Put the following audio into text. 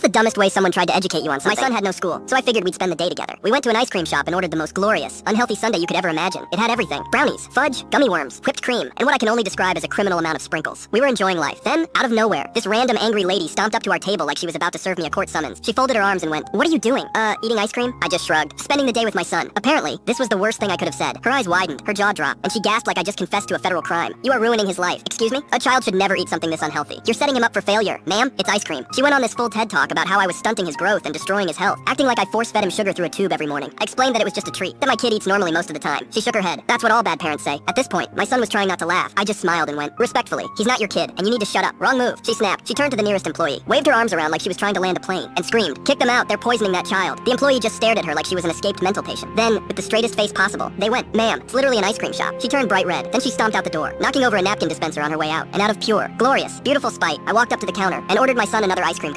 It's the dumbest way someone tried to educate you on something. My son had no school, so I figured we'd spend the day together. We went to an ice cream shop and ordered the most glorious, unhealthy sundae you could ever imagine. It had everything. Brownies, fudge, gummy worms, whipped cream, and what I can only describe as a criminal amount of sprinkles. We were enjoying life. Then, out of nowhere, this random angry lady stomped up to our table like she was about to serve me a court summons. She folded her arms and went, "What are you doing? Eating ice cream?" I just shrugged. Spending the day with my son. Apparently, this was the worst thing I could have said. Her eyes widened, her jaw dropped, and she gasped like I just confessed to a federal crime. "You are ruining his life." Excuse me? A child should never eat something this unhealthy. You're setting him up for failure. Ma'am, it's ice cream. She went on this full TED talk about how I was stunting his growth and destroying his health, acting like I force-fed him sugar through a tube every morning. I explained that it was just a treat, that my kid eats normally most of the time. She shook her head. That's what all bad parents say. At this point, my son was trying not to laugh. I just smiled and went, "Respectfully, he's not your kid, and you need to shut up." Wrong move. She snapped. She turned to the nearest employee, waved her arms around like she was trying to land a plane, and screamed, "Kick them out, they're poisoning that child." The employee just stared at her like she was an escaped mental patient. Then, with the straightest face possible, they went, "Ma'am, it's literally an ice cream shop." She turned bright red. Then she stomped out the door, knocking over a napkin dispenser on her way out. And out of pure, glorious, beautiful spite, I walked up to the counter and ordered my son another ice cream cone.